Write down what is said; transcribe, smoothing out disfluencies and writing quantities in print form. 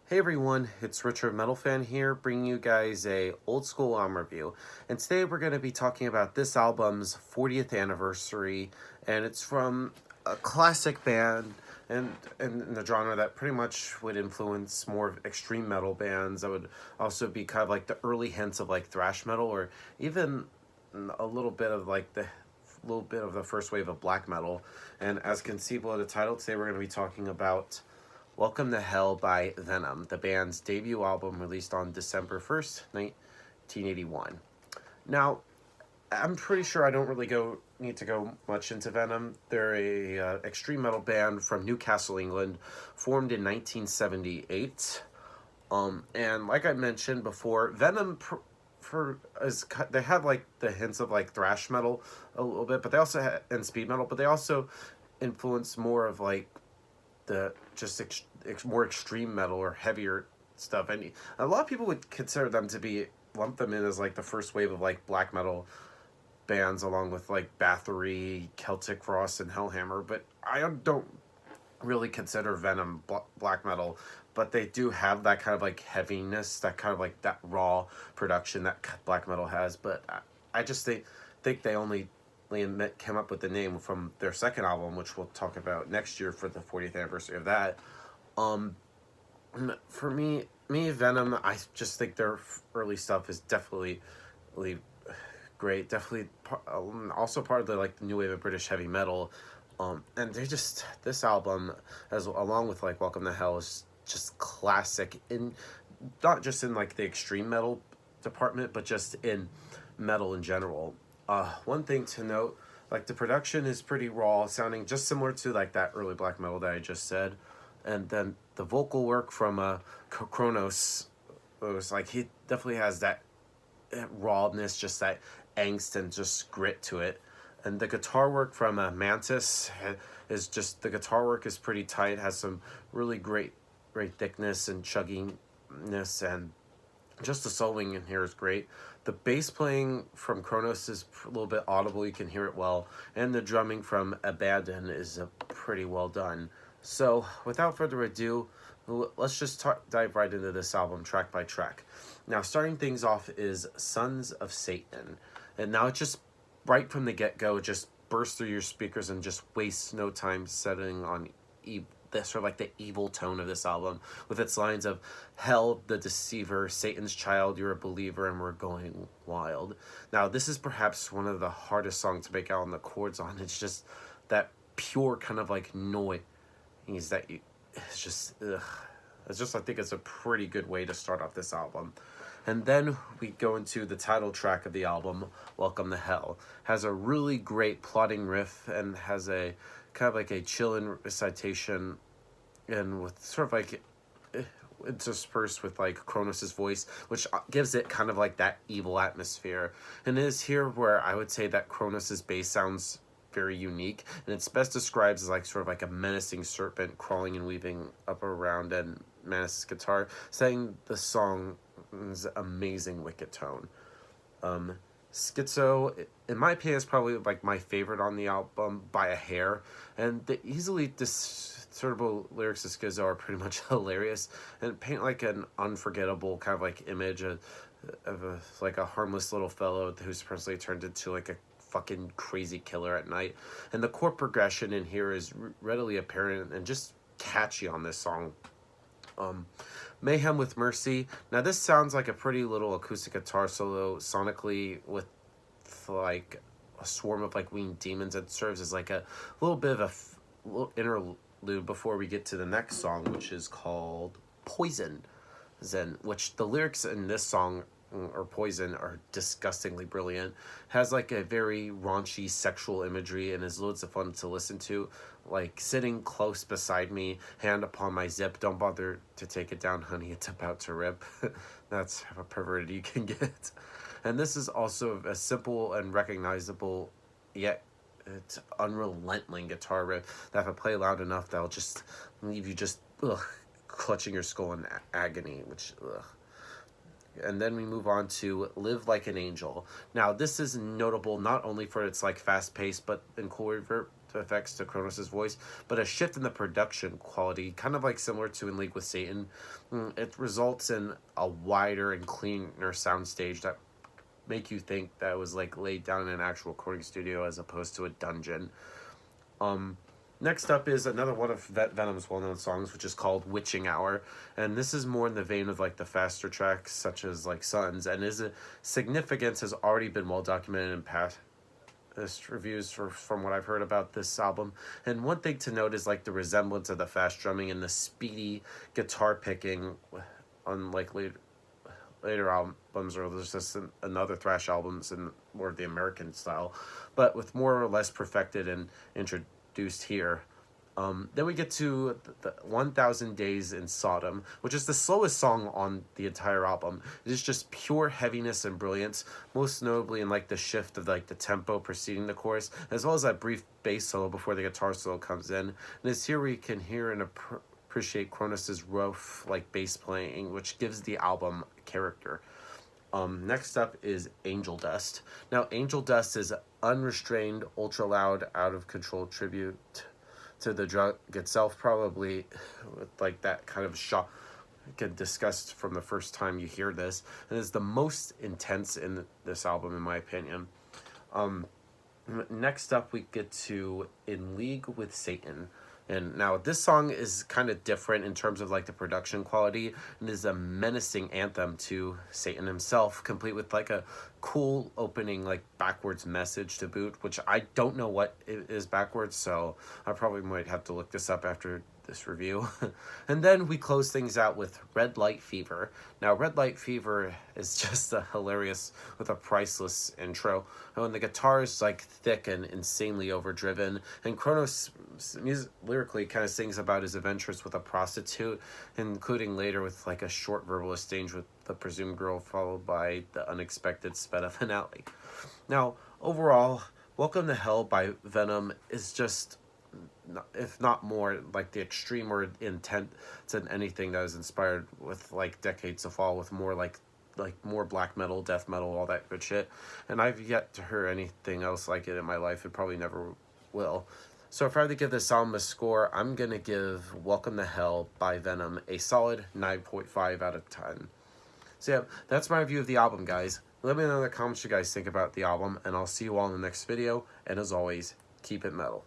Hey everyone, it's Richard Metal Fan here, bringing you guys a old school album review. And today we're going to be talking about this album's 40th anniversary, and it's from a classic band and in the genre that pretty much would influence more extreme metal bands. That would also be kind of like the early hints of like thrash metal, or even a little bit of like the first wave of black metal. And as can see below the title, today we're going to be talking about Welcome to Hell by Venom, the band's debut album released on December 1st, 1981. Now, I'm pretty sure I don't really need to go much into Venom. They're a extreme metal band from Newcastle, England, formed in 1978. And like I mentioned before, they have like the hints of like thrash metal a little bit, but they also and speed metal, but they also influence more of like the just more extreme metal or heavier stuff. And a lot of people would consider them to be lump them in as like the first wave of like black metal bands, along with like Bathory, Celtic Frost, and Hellhammer. But I don't really consider Venom black metal, but they do have that kind of like heaviness, that kind of like that raw production that black metal has. But I just think they only came up with the name from their second album, which we'll talk about next year for the 40th anniversary of that. Um, for me, Venom, I just think their early stuff is definitely really great. Definitely, also part of the like the new wave of British heavy metal. And they just this album, as along with like Welcome to Hell, is just classic in not just in like the extreme metal department, but just in metal in general. One thing to note, like the production is pretty raw, sounding just similar to like that early black metal that I just said, and then the vocal work from Kronos was like he definitely has that rawness, just that angst and just grit to it. And the guitar work from Mantis is just the guitar work is pretty tight, has some really great thickness and chugginess, and just the soloing in here is great. The bass playing from Kronos is a little bit audible, you can hear it well, and the drumming from Abandon is pretty well done. So, without further ado, let's just dive right into this album track by track. Now, starting things off is Sons of Satan. And now it just, right from the get-go, just bursts through your speakers and just wastes no time setting on the sort of like the evil tone of this album, with its lines of "Hell, the deceiver, Satan's child, you're a believer, and we're going wild." Now, this is perhaps one of the hardest songs to make out on the chords on. It's just that pure kind of like noise that you, it's just, ugh. It's just, I think it's a pretty good way to start off this album. And then we go into the title track of the album, Welcome to Hell. Has a really great plotting riff and has a kind of like a chillin' recitation, and with sort of like interspersed with like Kronos' voice, which gives it kind of like that evil atmosphere. And it is here where I would say that Kronos' bass sounds very unique, and it's best described as like sort of like a menacing serpent crawling and weaving up around, and Manus' guitar setting the song's amazing wicked tone. Schizo, in my opinion, is probably like my favorite on the album by a hair, and the easily discernible lyrics of Schizo are pretty much hilarious and paint like an unforgettable kind of like image of like a harmless little fellow who's personally turned into like a fucking crazy killer at night. And the chord progression in here is readily apparent and just catchy on this song. Mayhem with Mercy. Now this sounds like a pretty little acoustic guitar solo sonically, with like a swarm of like winged demons. It serves as like a little bit of a little interlude before we get to the next song, which is called Poison. Which the lyrics in this song, or Poison, are disgustingly brilliant. Has like a very raunchy sexual imagery and is loads of fun to listen to. Like sitting close beside me, hand upon my zip, don't bother to take it down, honey, it's about to rip. That's how perverted you can get. And this is also a simple and recognizable, yet it's unrelenting guitar riff that if I play loud enough, that'll just leave you just clutching your skull in agony, which and then we move on to Live Like an Angel. Now, this is notable not only for its like fast pace, but in chord effects to Kronos' voice, but a shift in the production quality, kind of like similar to In League with Satan. It results in a wider and cleaner soundstage that make you think that it was like laid down in an actual recording studio as opposed to a dungeon. Next up is another one of Venom's well-known songs, which is called Witching Hour, and this is more in the vein of like the faster tracks such as like Suns, and his significance has already been well documented in past reviews from what I've heard about this album. And one thing to note is like the resemblance of the fast drumming and the speedy guitar picking, unlike later albums, or there's just another thrash albums in more of the American style, but with more or less perfected and introduced here. Then we get to the 1000 Days in Sodom, which is the slowest song on the entire album. It is just pure heaviness and brilliance, most notably in like the shift of like the tempo preceding the chorus, as well as that brief bass solo before the guitar solo comes in. And it's here where you can hear and appreciate Kronos' rough like bass playing, which gives the album character. Next up is Angel Dust. Now, Angel Dust is unrestrained, ultra loud, out of control tribute to the drug itself, probably with like that kind of shock get discussed from the first time you hear this, and is the most intense in this album in my opinion. Next up we get to In League with Satan. And now this song is kind of different in terms of like the production quality, and is a menacing anthem to Satan himself, complete with like a cool opening like backwards message to boot, which I don't know what it is backwards, so I probably might have to look this up after this review. And then we close things out with Red Light Fever. Now, Red Light Fever is just hilarious with a priceless intro. And the guitar is like thick and insanely overdriven, and Kronos lyrically kind of sings about his adventures with a prostitute, including later with like a short verbal exchange with the presumed girl, followed by the unexpected sped up finale. Now, overall, Welcome to Hell by Venom is just, if not more, like the extreme or intent than anything that was inspired with like Decades of Fall, with more like more black metal, death metal, all that good shit. And I've yet to hear anything else like it in my life. It probably never will. So if I had to give this album a score, I'm gonna give Welcome to Hell by Venom a solid 9.5 out of 10. So yeah, that's my review of the album, guys. Let me know in the comments what you guys think about the album, and I'll see you all in the next video. And as always, keep it metal.